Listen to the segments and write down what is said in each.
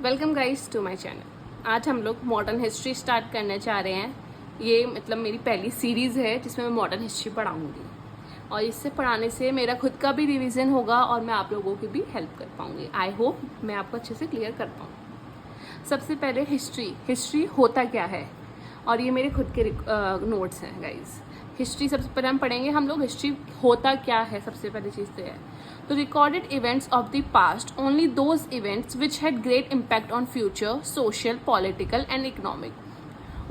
Welcome guys to my channel. आज हम लोग मॉडर्न हिस्ट्री स्टार्ट करने चाह रहे हैं। ये मतलब मेरी पहली सीरीज़ है जिसमें मैं मॉडर्न हिस्ट्री पढ़ाऊंगी और इससे पढ़ाने से मेरा खुद का भी रिवीजन होगा और मैं आप लोगों की भी हेल्प कर पाऊंगी। आई होप मैं आपको अच्छे से क्लियर कर पाऊँ। सबसे पहले हिस्ट्री होता क्या है, और ये मेरे खुद के नोट्स हैं गाइज। हिस्ट्री सबसे पहले हम पढ़ेंगे हम लोग हिस्ट्री होता क्या है। सबसे पहली चीज़ तो है तो recorded events of the past, only those events which had great impact on future, social, political and economic.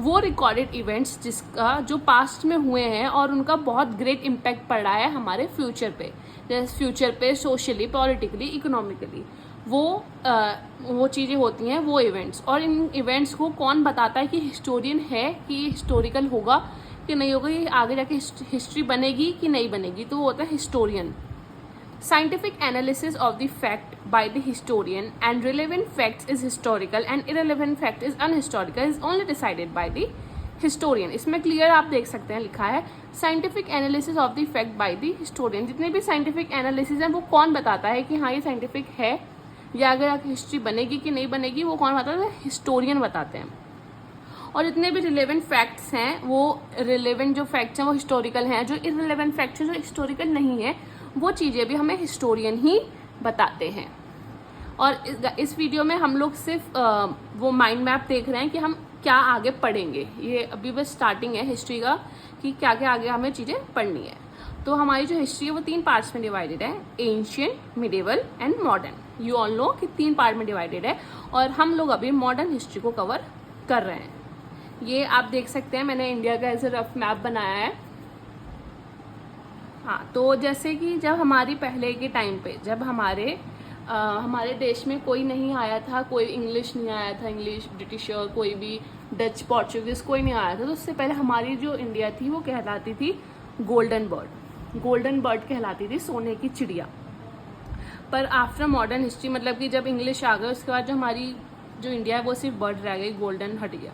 वो रिकॉर्डेड इवेंट्स जिसका जो पास्ट में हुए हैं और उनका बहुत ग्रेट इम्पैक्ट पड़ रहा है हमारे फ्यूचर पे, जैसे फ्यूचर पे सोशली, पॉलिटिकली, इकोनॉमिकली, वो चीज़ें होती हैं, वो इवेंट्स। और इन इवेंट्स को कौन बताता है कि हिस्टोरियन है कि हिस्टोरिकल होगा कि नहीं होगा, ये आगे जाके हिस्ट्री बनेगी कि नहीं बनेगी, तो वो होता है historian. Scientific analysis of the fact by the historian and relevant facts is historical and irrelevant fact is unhistorical is only decided by the historian। इसमें क्लियर आप देख सकते हैं लिखा है scientific analysis of the fact by the historian. जितने भी scientific analysis हैं वो कौन बताता है कि हाँ ये साइंटिफिक है या अगर आगे हिस्ट्री बनेगी कि नहीं बनेगी, वो कौन बताता है? हिस्टोरियन बताते हैं। और जितने भी रिलेवेंट फैक्ट्स हैं, वो रिलेवेंट जो फैक्ट्स हैं वो हिस्टोरिकल हैं, जो इररिलेवेंट फैक्ट्स हैं जो हिस्टोरिकल नहीं है वो चीज़ें भी हमें हिस्टोरियन ही बताते हैं। और इस वीडियो में हम लोग सिर्फ वो माइंड मैप देख रहे हैं कि हम क्या आगे पढ़ेंगे। ये अभी बस स्टार्टिंग है हिस्ट्री का कि क्या क्या आगे हमें चीज़ें पढ़नी है। तो हमारी जो हिस्ट्री है वो 3 पार्ट्स में डिवाइडेड है, ancient, medieval and modern. You all know कि 3 पार्ट में डिवाइडेड है और हम लोग अभी मॉडर्न हिस्ट्री को कवर कर रहे हैं। ये आप देख सकते हैं, मैंने इंडिया का एज ए रफ मैप बनाया है। हाँ, तो जैसे कि जब हमारी पहले के टाइम पे जब हमारे देश में कोई नहीं आया था, कोई इंग्लिश नहीं आया था, इंग्लिश, ब्रिटिशर, कोई भी डच, पोर्चुगीज कोई नहीं आया था, तो उससे पहले हमारी जो इंडिया थी वो कहलाती थी गोल्डन बर्ड। गोल्डन बर्ड कहलाती थी, सोने की चिड़िया। पर आफ्टर मॉडर्न हिस्ट्री, मतलब कि जब इंग्लिश आ गए उसके बाद जो हमारी जो इंडिया है वो सिर्फ बर्ड रह गई, गोल्डन हट गया।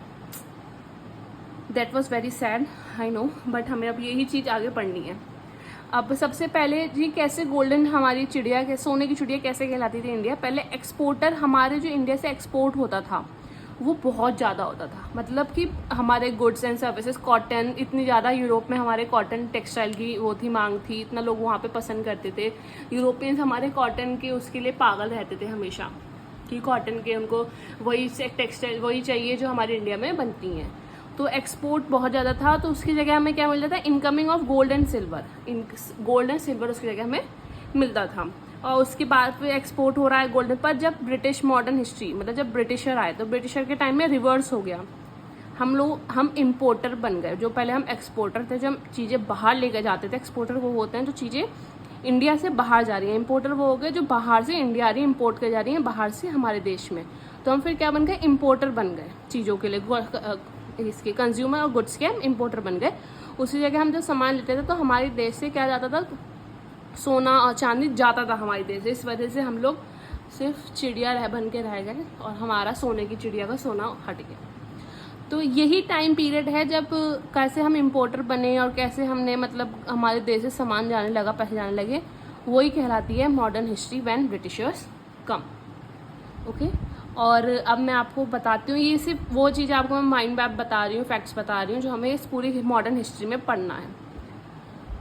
That was very sad, I know, but हमें अब यही चीज़ आगे पढ़नी है। अब सबसे पहले जी कैसे गोल्डन हमारी चिड़िया के सोने की चिड़िया कैसे कहलाती थी इंडिया। पहले एक्सपोर्टर हमारे जो इंडिया से एक्सपोर्ट होता था वो बहुत ज़्यादा होता था, मतलब कि हमारे गुड्स एंड सर्विसेज, कॉटन, इतनी ज़्यादा यूरोप में हमारे कॉटन टेक्सटाइल की वो थी, मांग थी, इतना लोग वहाँ पे पसंद करते थे। यूरोपियंस हमारे कॉटन के उसके लिए पागल रहते थे हमेशा कि कॉटन के उनको वही टेक्सटाइल वही चाहिए जो हमारे इंडिया में बनती हैं। तो एक्सपोर्ट बहुत ज़्यादा था, तो उसकी जगह हमें क्या मिलता था? Incoming of gold and silver. Gold and silver उसकी जगह हमें मिलता था। और उसके बाद फिर एक्सपोर्ट हो रहा है गोल्डन। पर जब ब्रिटिश मॉडर्न हिस्ट्री, मतलब जब ब्रिटिशर आए, तो ब्रिटिशर के टाइम में रिवर्स हो गया। हम इम्पोर्टर बन गए। जो पहले हम एक्सपोर्टर थे, जो हम चीज़ें बाहर लेकर जाते थे। एक्सपोर्टर वो होते हैं जो चीज़ें इंडिया से बाहर जा रही हैं। इम्पोर्टर वो हो गए जो बाहर से इंडिया आ रही है, इम्पोर्ट कर जा रही हैं बाहर से हमारे देश में। तो हम फिर क्या बन गए? इम्पोर्टर बन गए चीज़ों के लिए, इसके कंज्यूमर और गुड्स के हम इम्पोर्टर बन गए। उसी जगह हम जब सामान लेते थे तो हमारे देश से क्या जाता था? सोना और चांदी जाता था हमारे देश से। इस वजह से हम लोग सिर्फ चिड़िया बन के रह गए और हमारा सोने की चिड़िया का सोना हट गया। तो यही टाइम पीरियड है जब कैसे हम इम्पोर्टर बने और कैसे हमने मतलब हमारे देश से सामान जाने लगा, पैसे जाने लगे, वही कहलाती है modern history when Britishers come. Okay, और अब मैं आपको बताती हूँ, ये सिर्फ वो चीज़ आपको मैं माइंड मैप बता रही हूँ, फैक्ट्स बता रही हूँ जो हमें इस पूरी मॉडर्न हिस्ट्री में पढ़ना है।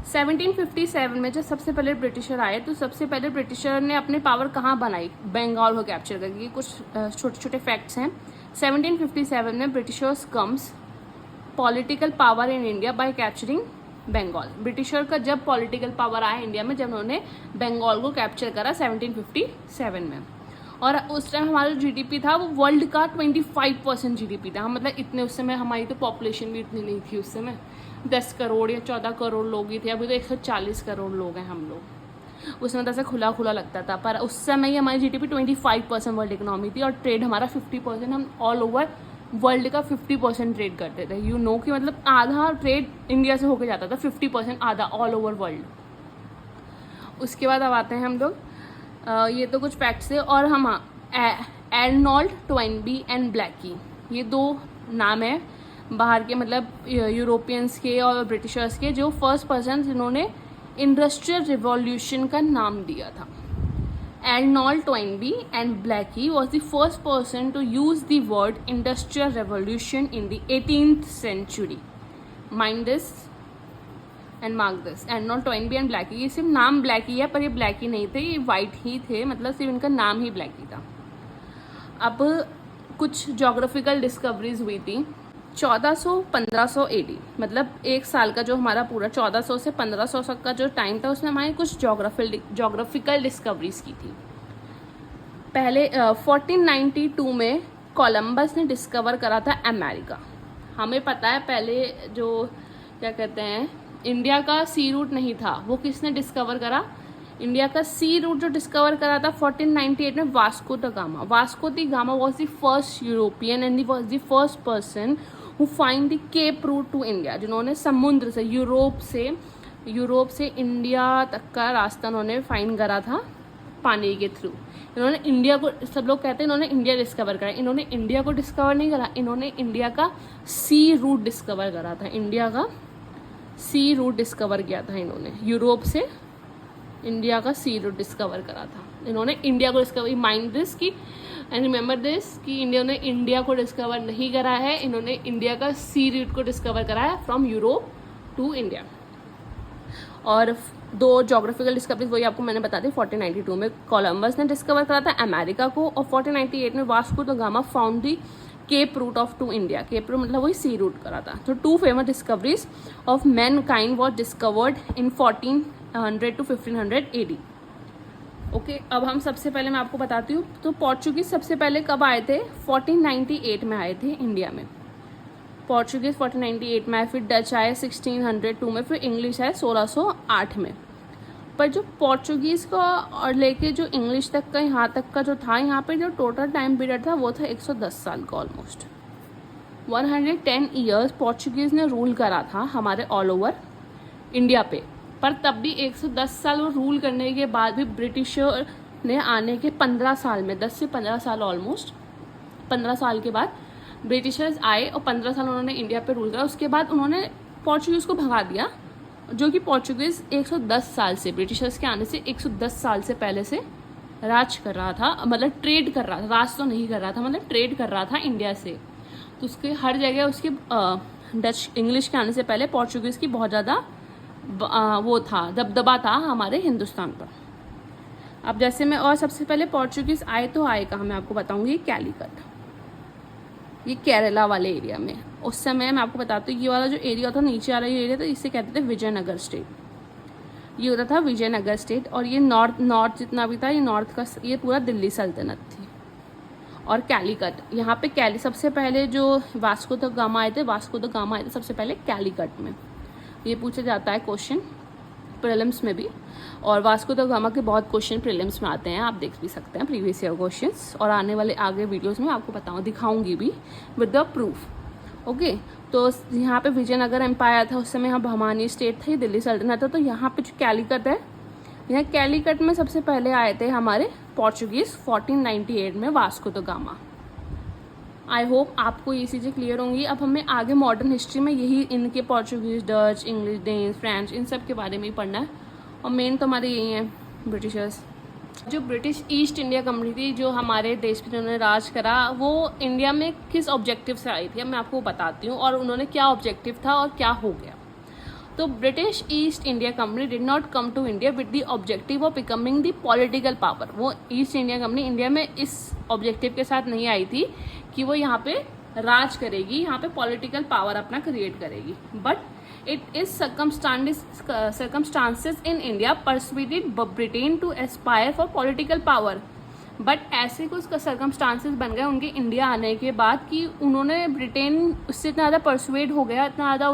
1757 में जब सबसे पहले ब्रिटिशर आए, तो सबसे पहले ब्रिटिशर ने अपने पावर कहाँ बनाई? बंगाल को कैप्चर करके। कुछ छोटे छोटे फैक्ट्स हैं। 1757 में Britishers comes political power in India by capturing Bengal. Britisher का जब पॉलिटिकल पावर आया इंडिया में, जब उन्होंने बंगाल को कैप्चर करा 1757 में। और उस टाइम हमारा जीडीपी था वो वर्ल्ड का 25% जीडीपी था। मतलब इतने उस समय हमारी तो पॉपुलेशन भी इतनी नहीं थी। उस समय 10 करोड़ या 14 करोड़ लोग ही थे। अभी तो 140 करोड़ लोग हैं हम लोग। उसमें तो ऐसा खुला खुला लगता था, पर उस समय ही हमारी जीडीपी 25% वर्ल्ड इकोनॉमी थी और ट्रेड हमारा 50%। हम ऑल ओवर वर्ल्ड का 50% ट्रेड करते थे। यू नो कि मतलब आधा ट्रेड इंडिया से होकर जाता था, 50% आधा ऑल ओवर वर्ल्ड। उसके बाद अब आते हैं हम लोग, ये तो कुछ फैक्ट्स है। और हम एर्नोल्ड टोइनबी एंड ब्लैकी, ये 2 नाम है बाहर के, मतलब यूरोपियंस के और ब्रिटिशर्स के, जो फर्स्ट पर्सन जिन्होंने इंडस्ट्रियल रिवॉल्यूशन का नाम दिया था। Arnold Toynbee and Blackie was the first person to use the word industrial revolution in the 18th century. Mind this and mark this. Arnold Toynbee and Blackie, ये सिर्फ नाम Blackie है, पर ये ब्लैकी नहीं थे, ये वाइट ही थे, मतलब सिर्फ इनका नाम ही ब्लैकी था. अब कुछ जोग्राफिकल डिस्कवरीज हुई थी 1400-1500 AD, मतलब एक साल का जो हमारा पूरा 1400 से 1500 का जो टाइम था, उसमें हमारे कुछ जोग्राफिकल डिस्कवरीज की थी. पहले 1492 में कोलंबस ने डिस्कवर करा था अमेरिका. हमें पता है पहले जो क्या कहते हैं इंडिया का सी रूट नहीं था, वो किसने डिस्कवर करा? इंडिया का सी रूट जो डिस्कवर करा था 1498 में Vasco da Gama. Vasco da Gama was the first European and was the first person who find the cape route to India, जिन्होंने समुद्र से यूरोप से इंडिया तक का रास्ता उन्होंने फाइंड करा था पानी के थ्रू. इन्होंने इंडिया को, सब लोग कहते हैं इन्होंने इंडिया डिस्कवर करा, इन्होंने इंडिया को डिस्कवर नहीं करा, इन्होंने इंडिया का सी रूट डिस्कवर करा था. इंडिया का सी रूट डिस्कवर किया था इन्होंने, यूरोप से इंडिया का सी रूट डिस्कवर करा था इन्होंने. इंडिया को डिस्कवर, माइंड दिस की एंड रिमेंबर दिस कि इंडिया ने इंडिया को डिस्कवर नहीं करा है, इन्होंने इंडिया का सी रूट को डिस्कवर करा है फ्रॉम यूरोप टू इंडिया. और दो जोग्राफिकल डिस्कवरीज वही आपको मैंने बता दी. 1492 में कोलंबस ने डिस्कवर करा था अमेरिका को, और 1498 में Vasco da Gama found the cape route of to India. Cape route मतलब वही सी रूट करा था. तो two famous discoveries of mankind was discovered in 1400 to 1500 AD. Okay, अब हम सबसे पहले मैं आपको बताती हूँ. तो पोर्चुगीज सबसे पहले कब आए थे? 1498 में आए थे इंडिया में. पोर्चुगीज 1498 में आए, फिर डच आए 1602 में, फिर इंग्लिश आए 1608 में. पर जो पोर्चुगीज़ का और लेके जो इंग्लिश तक का यहाँ तक का जो था, यहाँ पे जो टोटल टाइम पीरियड था वो था 110 साल का. ऑलमोस्ट 110 ईयर्स पोर्चुगीज़ ने रूल करा था हमारे ऑल ओवर इंडिया पे. पर तब भी 110 साल वो रूल करने के बाद भी ब्रिटिशर ने आने के 15 साल में, 10 से 15 साल, ऑलमोस्ट 15 साल के बाद ब्रिटिशर्स आए और 15 साल उन्होंने इंडिया पे रूल करा. उसके बाद उन्होंने पोर्चुगीज़ को भगा दिया, जो कि पोर्चुगीज़ 110 साल से, ब्रिटिशर्स के आने से 110 साल से पहले से राज कर रहा था, मतलब ट्रेड कर रहा था. राज तो नहीं कर रहा था, मतलब ट्रेड कर रहा था इंडिया से. तो उसके हर जगह उसके डच इंग्लिश के आने से पहले पोर्चुगीज़ की बहुत ज़्यादा वो था, दबदबा था हमारे हिंदुस्तान पर. अब जैसे मैं, और सबसे पहले पोर्चुगीज़ आए तो आए कहाँ, मैं आपको बताऊँगी कैलीकट, ये केरला वाले एरिया में. उस समय मैं आपको बताती हूँ, ये वाला जो एरिया था नीचे वाला ये एरिया था, इसे कहते थे विजयनगर स्टेट. ये होता था विजयनगर स्टेट. और ये नॉर्थ जितना भी था, ये नॉर्थ का, ये पूरा दिल्ली सल्तनत थी. और कैलीकट, यहाँ पे सबसे पहले जो वास्को द गामा आए थे सबसे पहले कैलीकट में. ये पूछा जाता है क्वेश्चन प्रीलिम्स में भी, और वास्को द गामा के बहुत क्वेश्चन प्रीलिम्स में आते हैं, आप देख भी सकते हैं प्रीवियस ईयर क्वेश्चंस. और आने वाले आगे वीडियोस में आपको दिखाऊंगी भी विद द प्रूफ. ओके, तो यहाँ पे विजयनगर एम्पायर था उस समय, यहाँ बहमानी स्टेट थी, दिल्ली सल्तनत था. तो यहाँ पे जो कैलीकट है, यहाँ कैलीकट में सबसे पहले आए थे हमारे पोर्चुगीज़ 1498 में, Vasco da gamma. I hope आपको ये चीज़ें क्लियर होंगी. अब हमें आगे मॉडर्न हिस्ट्री में यही इनके Portuguese, Dutch, English, Danes, French, इन सब के बारे में ही पढ़ना है. और मेन तो हमारे यही हैं ब्रिटिशर्स. जो ब्रिटिश ईस्ट इंडिया कंपनी थी, जो हमारे देश पे उन्होंने राज करा, वो इंडिया में किस ऑब्जेक्टिव से आई थी, अब मैं आपको बताती हूँ, और उन्होंने क्या ऑब्जेक्टिव था और क्या हो गया. तो British East India Company did not come to India with the objective of becoming the political power. वो ईस्ट इंडिया कंपनी इंडिया में इस ऑब्जेक्टिव के साथ नहीं आई थी कि वो यहाँ पे राज करेगी, यहाँ पे पॉलिटिकल पावर अपना क्रिएट करेगी. But it is circumstances in India persuaded Britain to aspire for political power. But ऐसे कुछ सर्कमस्टांसेस बन गए उनके इंडिया आने के बाद कि उन्होंने, ब्रिटेन उससे इतना ज़्यादा परसुएड हो गया, इतना ज़्यादा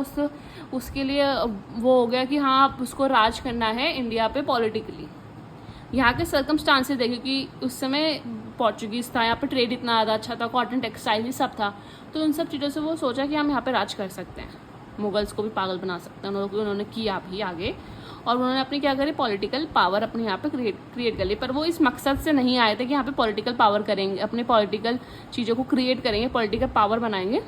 उसके लिए वो हो गया कि हाँ आप उसको राज करना है इंडिया पे पॉलिटिकली. यहाँ के सर्कमस्टांसेस देखे कि उस समय पोर्चुगीज़ था, यहाँ पे ट्रेड इतना ज़्यादा अच्छा था, कॉटन, टेक्सटाइल, ये सब था. तो उन सब चीज़ों से वो सोचा कि हम यहाँ पे राज कर सकते हैं, मुगल्स को भी पागल बना सकते हैं. उन्होंने किया भी आगे, और उन्होंने अपनी क्या करी, पॉलिटिकल पावर अपने यहाँ पे क्रिएट कर ली. पर वो इस मकसद से नहीं आए थे कि यहाँ पे पॉलिटिकल पावर करेंगे, अपने पॉलिटिकल चीज़ों को क्रिएट करेंगे, पॉलिटिकल पावर बनाएंगे.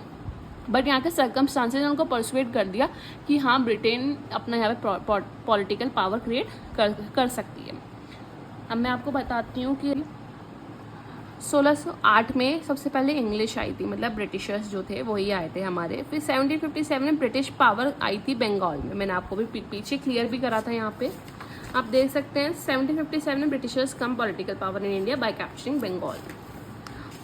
बट यहाँ के सर्कमस्टांसेस ने उनको परसुएड कर दिया कि हाँ ब्रिटेन अपना यहाँ पे पॉलिटिकल पावर क्रिएट कर सकती है. अब मैं आपको बताती हूँ कि 1608 में सबसे पहले इंग्लिश आई थी, मतलब ब्रिटिशर्स जो थे वही आए थे हमारे। फिर 1757 में ब्रिटिश पावर आई थी बंगाल में, मैंने आपको भी पीछे क्लियर भी करा था यहाँ पे, आप देख सकते हैं। 1757 में Britishers come political power in India by capturing Bengal.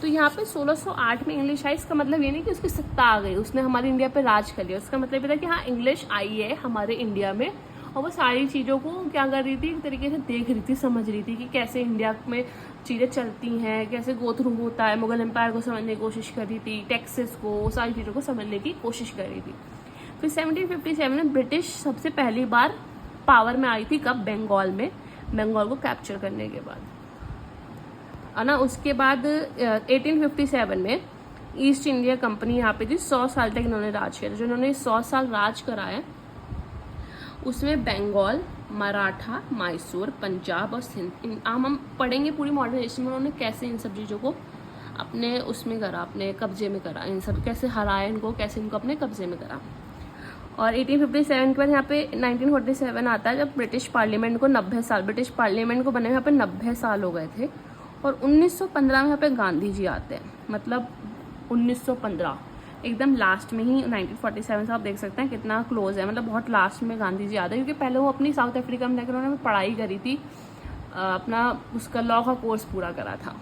तो यहाँ पे 1608 में इंग्लिश आई, इसका मतलब ये नहीं कि उसकी सत्ता आ गई, उसने हमारे इंडिया पे राज कर लिया। उसका मतलब ये था कि हाँ इंग्लिश आई है हमारे इंडिया में, और वो सारी चीज़ों को क्या कर रही थी, एक तरीके से देख रही थी, समझ रही थी कि कैसे इंडिया में चीज़ें चलती हैं, कैसे गो थ्रू होता है। मुगल एम्पायर को समझने की कोशिश कर रही थी, टैक्सेस को, सारी चीज़ों को समझने की कोशिश कर रही थी। फिर 1757 में ब्रिटिश सबसे पहली बार पावर में आई थी, कब? बंगाल में, बंगाल को कैप्चर करने के बाद, है ना। उसके बाद 1857 में ईस्ट इंडिया कंपनी यहाँ पे थी, 100 साल तक इन्होंने राज किया। जो इन्होंने 100 साल राज कराया उसमें बंगाल, मराठा, मैसूर, पंजाब और सिंध, हम पढ़ेंगे पूरी मॉडर्न हिस्ट्री में उन्होंने कैसे इन सब चीज़ों को अपने उसमें करा, अपने कब्जे में करा, इन सब कैसे हराया इनको, कैसे इनको अपने कब्जे में करा। और 1857 के बाद यहाँ पे 1947 आता है, जब ब्रिटिश पार्लियामेंट को 90 साल, ब्रिटिश पार्लियामेंट को बने यहाँ पे 90 साल हो गए थे। और 1915 में यहाँ पे गांधी जी आते हैं, मतलब 1915 एकदम लास्ट में ही। 1947 से आप देख सकते हैं कितना क्लोज है, मतलब बहुत लास्ट में गांधी जी आते हैं, क्योंकि पहले वो अपनी साउथ अफ्रीका में जाकर उन्होंने पढ़ाई करी थी, अपना उसका लॉ का कोर्स पूरा करा था।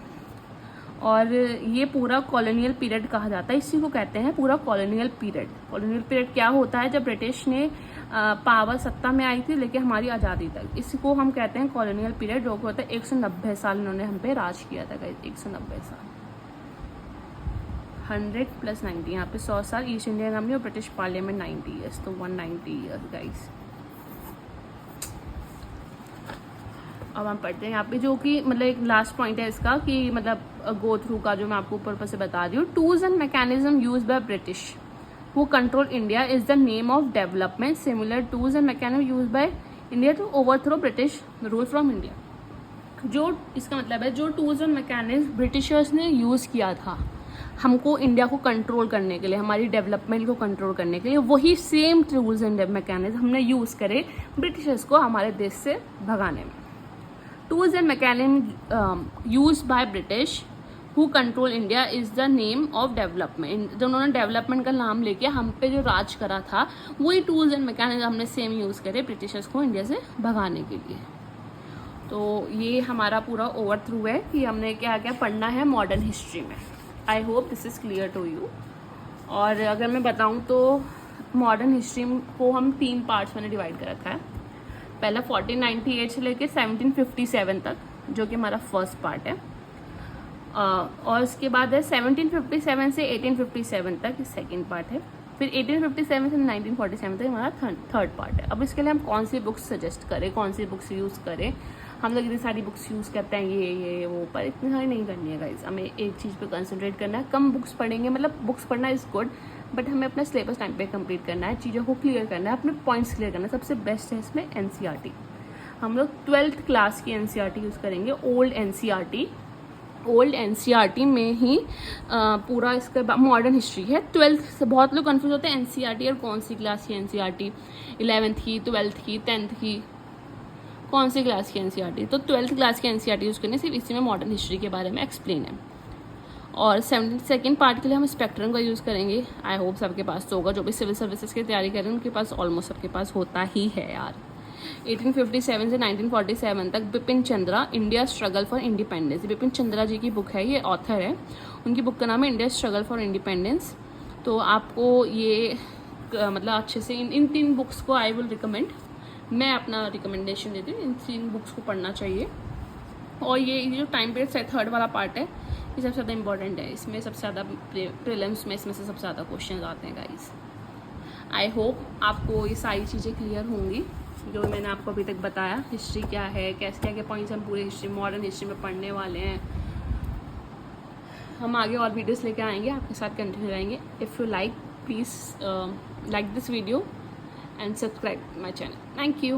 और ये पूरा कॉलोनियल पीरियड कहा जाता है, इसी को कहते हैं पूरा कॉलोनियल पीरियड। कॉलोनियल पीरियड क्या होता है? जब ब्रिटिश ने पावर सत्ता में आई थी लेके हमारी आज़ादी तक, इसको हम कहते हैं कॉलोनियल पीरियड, जो होता है 190 साल इन्होंने हम पे राज किया था गाइस, 190 साल। 100 + 90, यहाँ पे 100 साल ईस्ट इंडिया कंपनी और ब्रिटिश पार्लियामेंट 90 ईयर्स, तो 190 ईयर्स गाइस। अब हम पढ़ते हैं यहाँ पे, जो कि मतलब एक लास्ट पॉइंट है इसका कि मतलब गो थ्रू का, जो मैं आपको ऊपर से बता रही हूँ। Tools and mechanism use by British who control India is the name of development. Similar tools and mechanism use by India to overthrow British rule from India. जो इसका मतलब है, जो टूल्स एंड मैकेनिज्म ब्रिटिशर्स ने use किया था हमको India को कंट्रोल करने के लिए, हमारी डेवलपमेंट को कंट्रोल करने के लिए, वही सेम टूल्स एंड मैकेनिज्म हमने यूज़ करे ब्रिटिशर्स को हमारे देश से भगाने में। Tools and mechanism use by British who control India is the name of development. जब उन्होंने डेवलपमेंट का नाम लेके हम पे जो राज करा था, वही टूल्स एंड मैकेनिज्म हमने सेम यूज़ करे ब्रिटिशर्स को इंडिया से भगाने के लिए। तो ये हमारा पूरा ओवर थ्रू है कि हमने क्या क्या पढ़ना है मॉडर्न हिस्ट्री में। I hope this is clear to you. और अगर मैं बताऊँ तो मॉडर्न हिस्ट्री को हम 3 पार्ट्स में डिवाइड कर रखा है। पहला 1498 से लेकर 1757 तक, जो कि हमारा फर्स्ट पार्ट है, और उसके बाद है 1757 से 1857 तक सेकेंड पार्ट है। फिर 1857 से 1947 तक हमारा थर्ड पार्ट है। अब इसके लिए हम कौन सी बुक्स सजेस्ट करें, कौन सी बुक्स यूज़ करें? हम लोग इतनी सारी बुक्स यूज़ करते हैं, ये वो, पर इतनी सारी नहीं करनी है गाइज। हमें एक चीज़ पे कंसंट्रेट करना है, कम बुक्स पढ़ेंगे, मतलब बुक्स पढ़ना इज़ गुड, बट हमें अपना सिलेबस टाइम पे कंप्लीट करना है, चीज़ों को क्लियर करना है, अपने पॉइंट्स क्लियर करना है। सबसे बेस्ट है इसमें एनसीईआरटी। हम लोग 12th क्लास की एनसीईआरटी यूज़ करेंगे, ओल्ड एनसीईआरटी। ओल्ड एनसीईआरटी में ही पूरा इसका मॉडर्न हिस्ट्री है। 12th से बहुत लोग कंफ्यूज होते हैं एनसीईआरटी और कौन सी क्लास की एनसीईआरटी, 11th की, 12th की, 10th की, कौन सी क्लास की एनसीईआरटी? तो 12th क्लास की एनसीईआरटी यूज़ करने, सिर्फ इसी में मॉडर्न हिस्ट्री के बारे में एक्सप्लेन है। और 72nd पार्ट के लिए हम स्पेक्ट्रम का यूज़ करेंगे। आई होप सबके पास तो होगा, जो भी सिविल सर्विसेज की तैयारी कर रहे हैं उनके पास ऑलमोस्ट सबके पास होता ही है यार। 1857 से 1947 तक Bipin Chandra, India struggle for independence. Bipin Chandra ji की बुक है, ये ऑथर है, उनकी बुक का नाम है इंडिया स्ट्रगल फॉर इंडिपेंडेंस। तो आपको ये मतलब अच्छे से इन 3 बुक्स को आई विल रिकमेंड, मैं अपना रिकमेंडेशन देती हूँ, इन 3 बुक्स को पढ़ना चाहिए। और ये जो टाइम पीरियड से थर्ड वाला पार्ट है, ये सबसे ज़्यादा इंपॉर्टेंट है, इसमें सबसे ज़्यादा प्रीलिम्स में इसमें से सबसे ज़्यादा क्वेश्चन आते हैं गाइस। आई होप आपको ये सारी चीज़ें क्लियर होंगी जो मैंने आपको अभी तक बताया। हिस्ट्री क्या है, कैसे क्या क्या पॉइंट्स हम पूरे हिस्ट्री, मॉडर्न हिस्ट्री में पढ़ने वाले हैं। हम आगे और वीडियोस लेके आएंगे, आपके साथ कंटिन्यू रहेंगे। If you like, please like this video and subscribe my channel. Thank you.